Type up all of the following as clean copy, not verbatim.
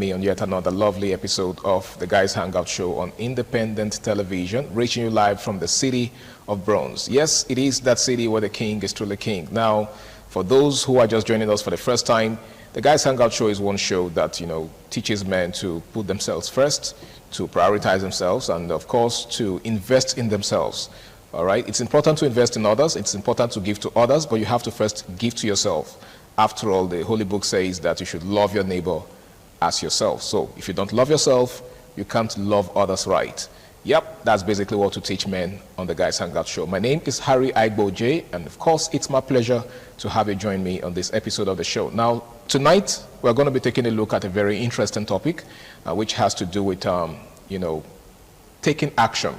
me on yet another lovely episode of the Guys Hangout Show on independent television, reaching you live from the city of Bronze. Yes, it is that city where the king is truly king. Now, for those who are just joining us for the first time, the Guys Hangout Show is one show that, teaches men to put themselves first, to prioritize themselves, and of course, to invest in themselves. All right? It's important to invest in others. It's important to give to others, but you have to first give to yourself. After all, the Holy Book says that you should love your neighbor as yourself. So if you don't love yourself, you can't love others right. Yep, that's basically what to teach men on the Guys Hangout Show. My name is Harry Aigbo J, and of course, it's my pleasure to have you join me on this episode of the show. Now, tonight, we're going to be taking a look at a very interesting topic, which has to do with, taking action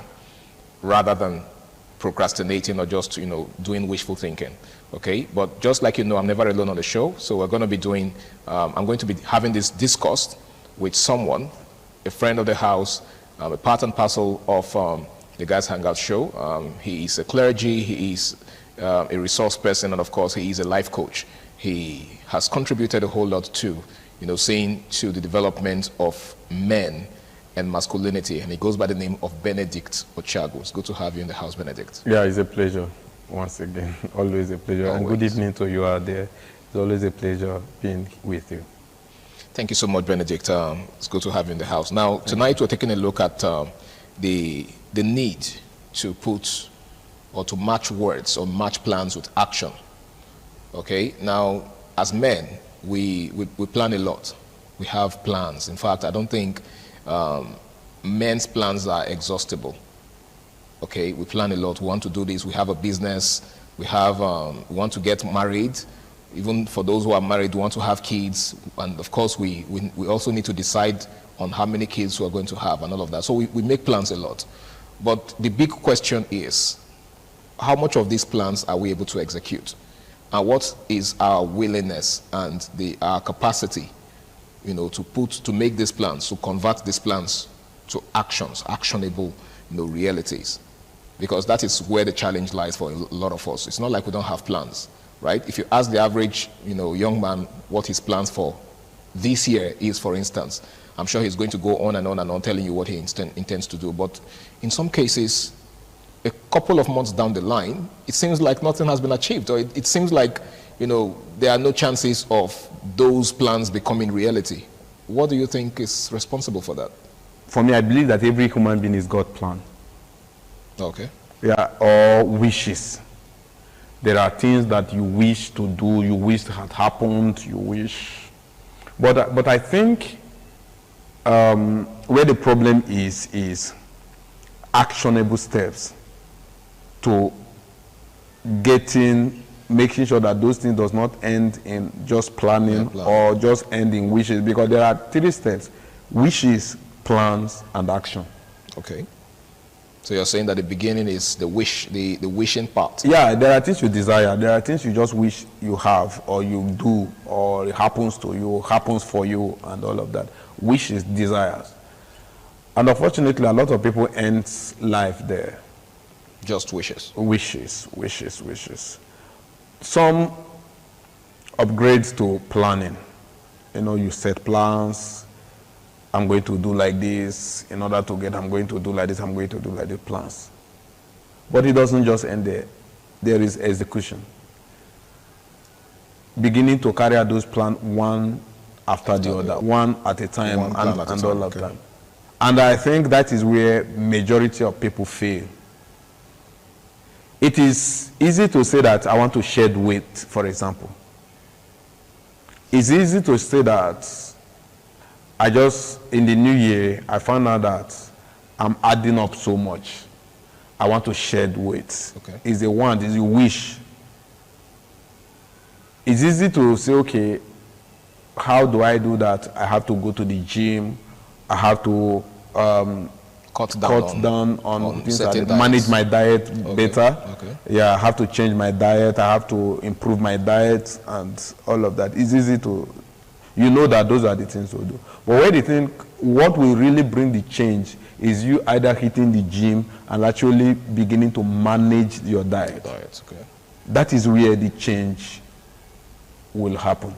rather than procrastinating or just, doing wishful thinking. Okay, but just like I'm never alone on the show, so we're going to be doing, I'm going to be having this discussed with someone, a friend of the house, a part and parcel of the Guys Hangout Show. He is a clergy, he is a resource person, and of course he is a life coach. He has contributed a whole lot to, seeing to the development of men and masculinity, and he goes by the name of Benedict Ochagu. It's good to have you in the house, Benedict. Yeah, it's a pleasure. Once again, always a pleasure. Always. And good evening to you out there. It's always a pleasure being with you. Thank you so much, Benedict. It's good to have you in the house. Now, tonight we're taking a look at the need to put or to match words or match plans with action. Okay? Now, as men, we plan a lot. We have plans. In fact, I don't think men's plans are exhaustible. Okay, we plan a lot. We want to do this. We have a business. We want to get married. Even for those who are married, we want to have kids. And of course, we also need to decide on how many kids we are going to have and all of that. So we make plans a lot. But the big question is, how much of these plans are we able to execute? And what is our willingness and our capacity, to make these plans, to convert these plans to actions, actionable, realities? Because that is where the challenge lies for a lot of us. It's not like we don't have plans, right? If you ask the average, young man what his plans for this year is, for instance, I'm sure he's going to go on and on and on telling you what he intends to do. But in some cases, a couple of months down the line, it seems like nothing has been achieved, or it seems like, there are no chances of those plans becoming reality. What do you think is responsible for that? For me, I believe that every human being is God's plan. Okay. Yeah, or wishes. There are things that you wish to do, you wish had happened, you wish. But I think where the problem is actionable steps to making sure that those things does not end in just planning or just end in wishes, because there are 3 steps: wishes, plans, and action. Okay. So you're saying that the beginning is the wishing part. Yeah, there are things you desire. There are things you just wish you have, or you do, or it happens to you, happens for you, and all of that. Wishes, desires. And unfortunately, a lot of people end life there. Just wishes. Wishes. Some upgrades to planning. You set plans. I'm going to do like this. In order to get, I'm going to do like this. I'm going to do like this, plans. But it doesn't just end there. There is execution. Beginning to carry out those plans one after the other, one at a time, and all of that. And I think that is where majority of people fail. It is easy to say that I want to shed weight, for example. It's easy to say that in the new year, I found out that I'm adding up so much. I want to shed weight. Okay. It's a want, it's a wish. It's easy to say, okay, how do I do that? I have to go to the gym. I have to cut down on things like that, manage my diet better. Okay. Yeah, I have to change my diet. I have to improve my diet and all of that. It's easy to, that those are the things to do. But where the thing, what will really bring the change is you either hitting the gym and actually beginning to manage your diet. Okay. That is where the change will happen.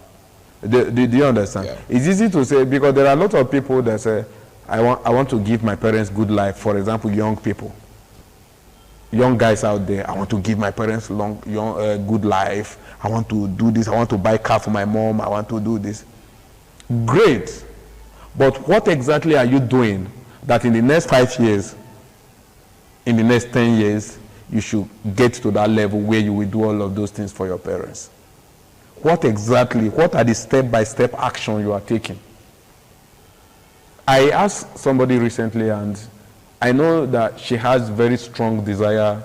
Do you understand? Yeah. It's easy to say, because there are a lot of people that say, I want to give my parents good life. For example, young people. Young guys out there, I want to give my parents good life. I want to do this. I want to buy a car for my mom. I want to do this. Great. But what exactly are you doing that in the next 5 years, in the next 10 years, you should get to that level where you will do all of those things for your parents? What exactly, what are the step-by-step action you are taking? I asked somebody recently, and I know that she has very strong desire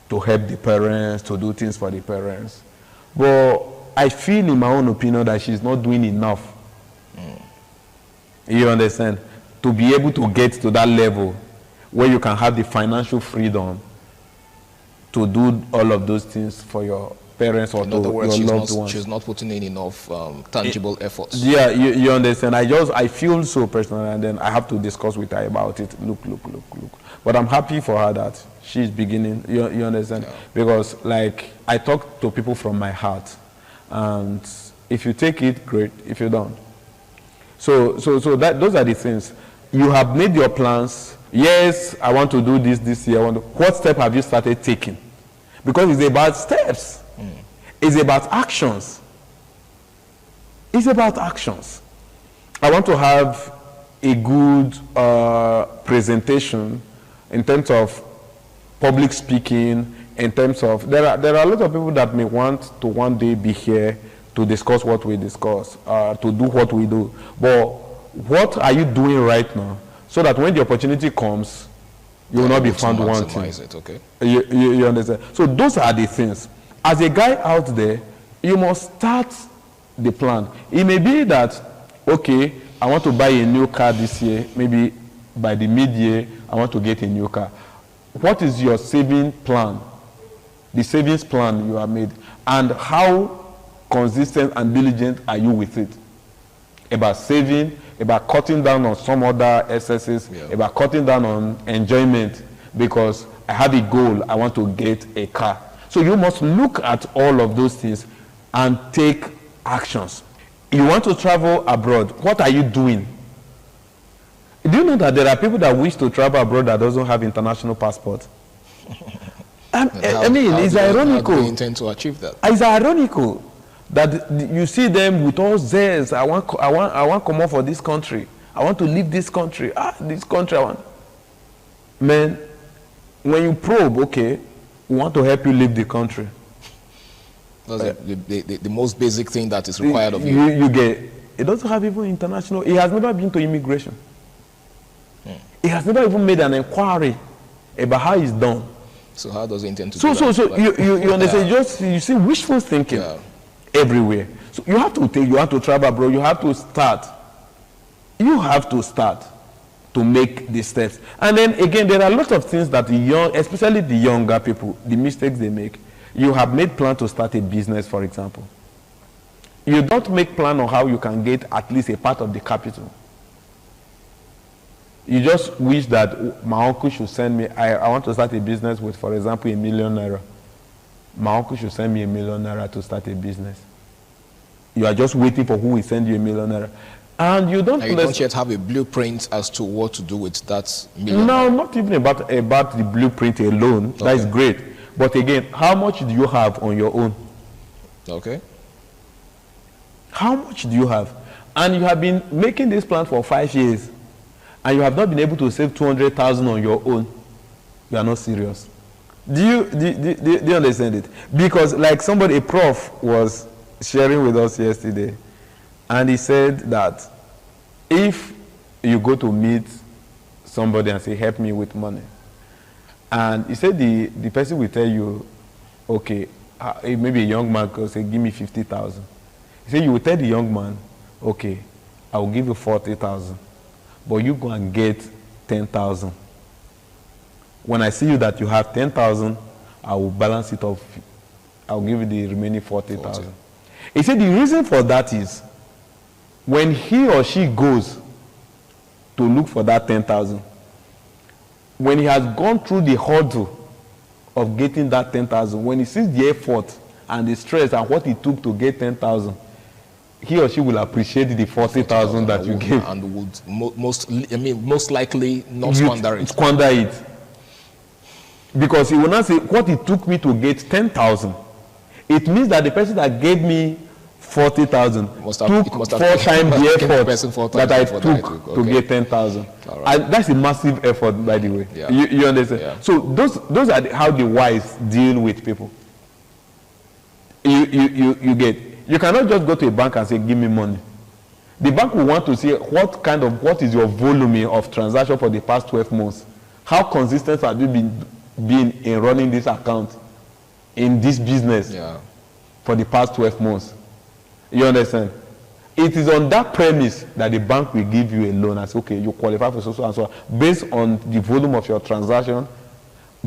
to help the parents, to do things for the parents. But I feel, in my own opinion, that she's not doing enough. You understand? To be able to get to that level where you can have the financial freedom to do all of those things for your parents or in to other words, your loved ones. she's not putting in enough tangible efforts. Yeah, you understand. I feel so personal, and then I have to discuss with her about it. Look. But I'm happy for her that she's beginning. You understand? Yeah. Because, like, I talk to people from my heart, and if you take it, great. If you don't, so those are the things. You have made your plans. Yes, I want to do this year. What step have you started taking? Because it's about steps. It's about actions. It's about actions. I want to have a good presentation in terms of public speaking, in terms of, there are a lot of people that may want to one day be here to discuss what we discuss, to do what we do. But what are you doing right now so that when the opportunity comes, you will not be found wanting? It, okay? You understand? So those are the things. As a guy out there, you must start the plan. It may be that, okay, I want to buy a new car this year. Maybe by the mid-year, I want to get a new car. What is your saving plan? The savings plan you have made. And how consistent and diligent are you with it? About saving, about cutting down on some other excesses, about cutting down on enjoyment, because I have a goal, I want to get a car. So you must look at all of those things and take actions. You want to travel abroad, what are you doing? Do you know that there are people that wish to travel abroad that doesn't have international passport? I mean, it's ironical. How do you intend to achieve that? It's ironical that you see them with all zest. I want to come out for this country. I want to leave this country. This country I want. Man, when you probe, okay, we want to help you leave the country. That's the most basic thing that is required of you. You get, it doesn't have even international, it has never been to immigration. It has never even made an inquiry about how it's done. So how does it intend to do that? So you understand, you see wishful thinking everywhere. So you have to travel, bro. You have to start. You have to start to make the steps. And then again, there are a lot of things that the young, especially the younger people, the mistakes they make. You have made plan to start a business, for example. You don't make plan on how you can get at least a part of the capital. You just wish that my uncle should send me, I want to start a business with, for example, ₦1 million. My uncle should send me ₦1 million to start a business. You are just waiting for who will send you $1 million. And you don't yet have a blueprint as to what to do with that $1 million. No, not even about the blueprint alone. Okay. That is great. But again, how much do you have on your own? Okay. How much do you have? And you have been making this plan for 5 years, and you have not been able to save 200,000 on your own. You are not serious. Do you understand it? Because like a prof was sharing with us yesterday, and he said that if you go to meet somebody and say, help me with money, and he said the person will tell you, okay, maybe a young man could say, give me 50,000. He said, you will tell the young man, okay, I will give you 40,000, but you go and get 10,000. When I see you that you have 10,000, I will balance it off. I will give you the remaining 40,000. He said the reason for that is when he or she goes to look for that 10,000, when he has gone through the hurdle of getting that 10,000, when he sees the effort and the stress and what it took to get 10,000, he or she will appreciate the 40,000 that you gave. And would most likely not squander it. Squander it. Because he will not say, what it took me to get 10,000. It means that the person that gave me 40,000 took 4 times the effort that I took to get 10,000. Right. And that's a massive effort, by the way. Yeah. You understand? Yeah. So those are how the wise deal with people. You get. You cannot just go to a bank and say, give me money. The bank will want to see what is your volume of transaction for the past 12 months. How consistent have you been in running this account in this business for the past 12 months? You understand? It is on that premise that the bank will give you a loan and say, okay, you qualify for so and so. Based on the volume of your transaction,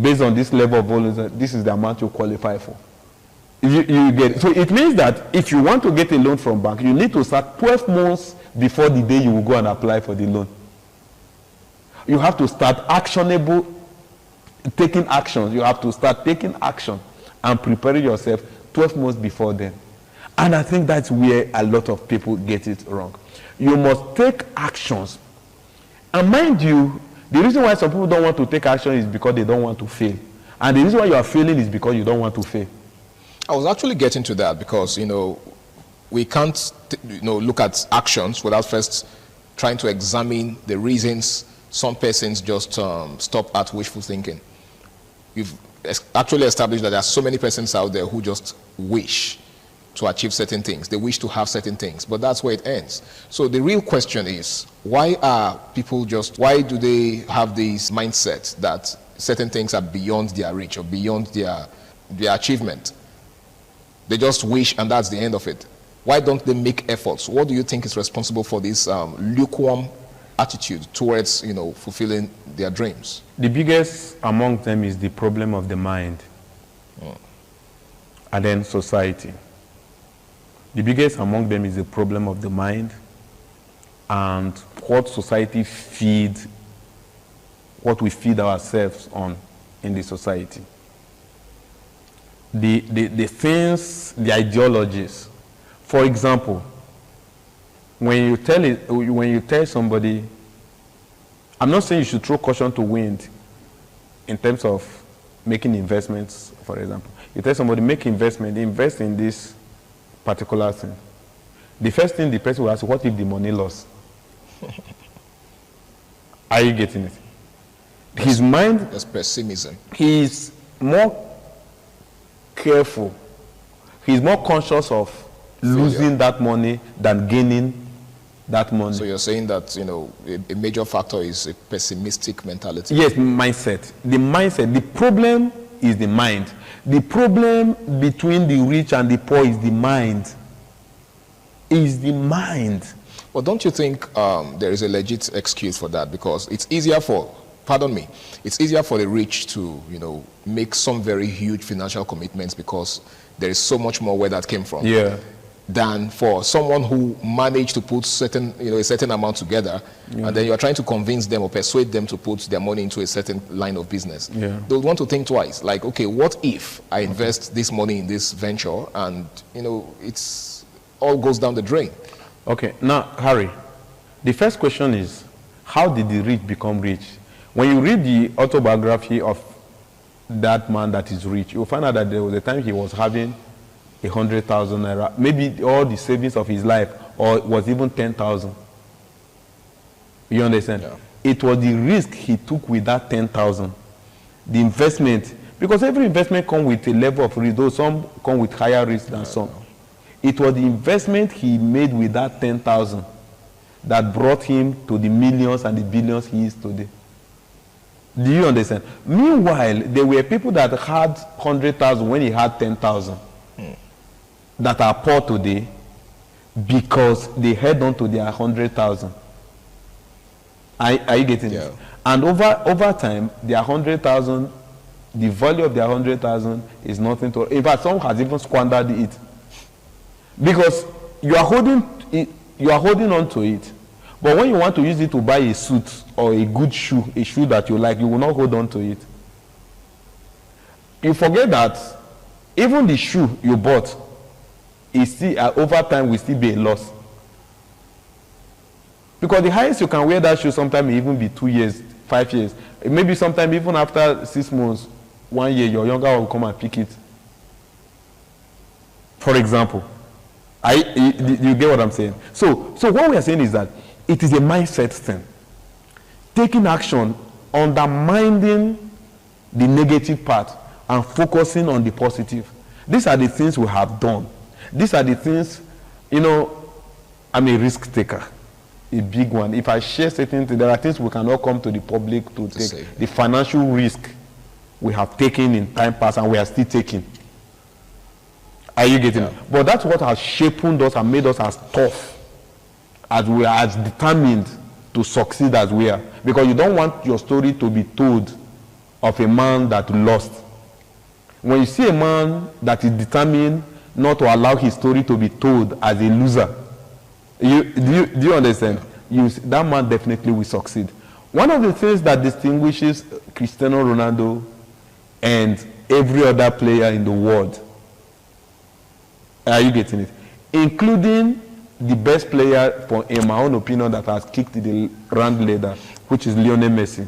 based on this level of volume, this is the amount you qualify for. You get it. So it means that if you want to get a loan from bank, you need to start 12 months before the day you will go and apply for the loan. You have to start taking actions. You have to start taking action and preparing yourself 12 months before then. And I think that's where a lot of people get it wrong. You must take actions. And mind you, the reason why some people don't want to take action is because they don't want to fail. And the reason why you are failing is because you don't want to fail. I was actually getting to that because, we can't, look at actions without first trying to examine the reasons some persons just stop at wishful thinking. You've actually established that there are so many persons out there who just wish to achieve certain things. They wish to have certain things, but that's where it ends. So the real question is, why do they have this mindset that certain things are beyond their reach or beyond their achievement? They just wish and that's the end of it. Why don't they make efforts? What do you think is responsible for this lukewarm attitude towards, fulfilling their dreams? The biggest among them is the problem of the mind. And then society. The biggest among them is the problem of the mind and what society feeds, what we feed ourselves on in the society. The things, the ideologies. For example, when you tell somebody, I'm not saying you should throw caution to wind in terms of making investments, for example. You tell somebody, invest in this particular thing. The first thing the person will ask, what if the money loss? Are you getting it? His mind... That's pessimism. He's more careful. He's more conscious of losing that money than gaining that money. So you're saying that, a major factor is a pessimistic mentality? Yes, mindset. The mindset. The problem is the mind. The problem between the rich and the poor is the mind. Is the mind. Well, don't you think there is a legit excuse for that? Because it's easier for the rich to, make some very huge financial commitments because there is so much more where that came from. Yeah. Than for someone who managed to put a certain amount together, and then you are trying to convince them or persuade them to put their money into a certain line of business. Yeah. They'll want to think twice. Like, okay, what if I invest this money in this venture and, it's all goes down the drain? Okay, now, Harry, the first question is, how did the rich become rich? When you read the autobiography of that man that is rich, you'll find out that there was a time he was having 100,000 naira, maybe all the savings of his life, or it was even 10,000. You understand? Yeah. It was the risk he took with that 10,000. The investment, because every investment comes with a level of risk, though some come with higher risk than some. It was the investment he made with that 10,000 that brought him to the millions and the billions he is today. Do you understand? Meanwhile, there were people that had 100,000 when he had 10,000. That are poor today because they held on to their 100,000. Are you getting it? And over time, their 100,000, the value of their 100,000 is nothing to. In fact, some has even squandered it because you are holding on to it. But when you want to use it to buy a suit or a good shoe, a shoe that you like, you will not hold on to it. You forget that even the shoe you bought it's still, over time, will still be a loss. Because the highest you can wear that shoe sometimes may even be 2 years, 5 years. Maybe sometime even after 6 months, 1 year, your younger will come and pick it. For example, you get what I'm saying? So what we are saying is that it is a mindset thing. Taking action, undermining the negative part, and focusing on the positive. These are the things we have done. These are the things, I'm a risk taker, a big one. If I share certain things, there are things we cannot come to the public to take. Say. The financial risk we have taken in time past and we are still taking. Are you getting it? But that's what has shaped us and made us as tough, as we are, as determined to succeed as we are. Because you don't want your story to be told of a man that lost. When you see a man that is determined not to allow his story to be told as a loser, do you understand? That man definitely will succeed. One of the things that distinguishes Cristiano Ronaldo and every other player in the world, are you getting it? Including the best player, in my own opinion, that has kicked the rank ladder, which is Lionel Messi.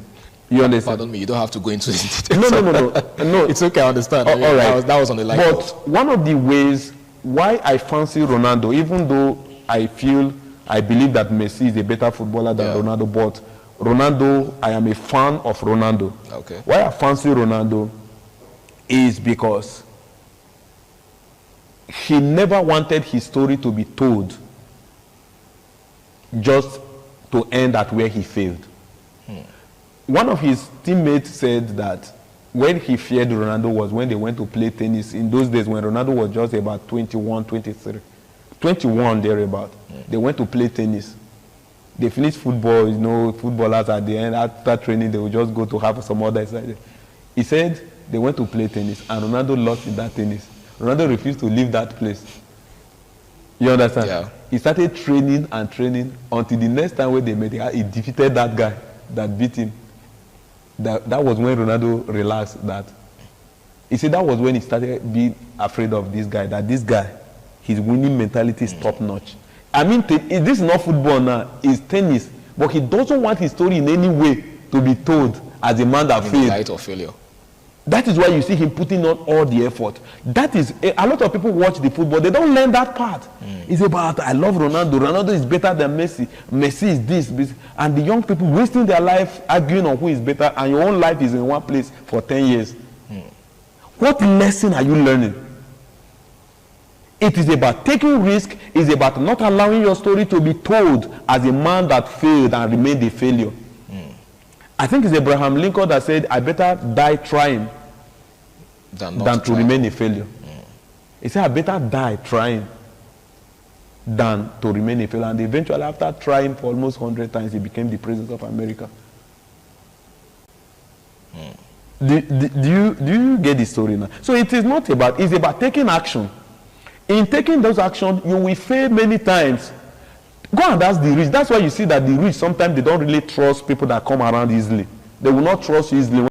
You understand? Pardon me, you don't have to go into the details. No. It's okay, I understand. All right. That was on the line. But one of the ways why I fancy Ronaldo, even though I believe that Messi is a better footballer than Ronaldo, but Ronaldo, I am a fan of Ronaldo. Okay. Why I fancy Ronaldo is because he never wanted his story to be told just to end at where he failed. One of his teammates said that when he feared Ronaldo was when they went to play tennis. In those days when Ronaldo was just about 21, 23. 21 thereabout. They went to play tennis. They finished football, footballers at the end, after training, they would just go to have some other exercise. He said they went to play tennis and Ronaldo lost in that tennis. Ronaldo refused to leave that place. You understand? Yeah. He started training and training until the next time when they met, he defeated that guy that beat him. That was when Ronaldo realized that. He said that was when he started being afraid of this guy, that this guy, his winning mentality is top notch. I mean, this is not football now, it's tennis. But he doesn't want his story in any way to be told as a man that failed. Light or failure. That is why you see him putting on all the effort. That is, a lot of people watch the football, they don't learn that part. It's about, I love Ronaldo. Ronaldo is better than Messi. Messi is this. And the young people wasting their life arguing on who is better, and your own life is in one place for 10 years. What lesson are you learning? It is about taking risk. It's about not allowing your story to be told as a man that failed and remained a failure. I think it's Abraham Lincoln that said, I better die trying than to remain a failure. He said, I better die trying than to remain a failure. And eventually, after trying for almost 100 times, he became the president of America. Do you get the story now? So it is not about, it's about taking action. In taking those actions, you will fail many times. Go and ask the rich. That's why you see that the rich, sometimes they don't really trust people that come around easily. They will not trust you easily.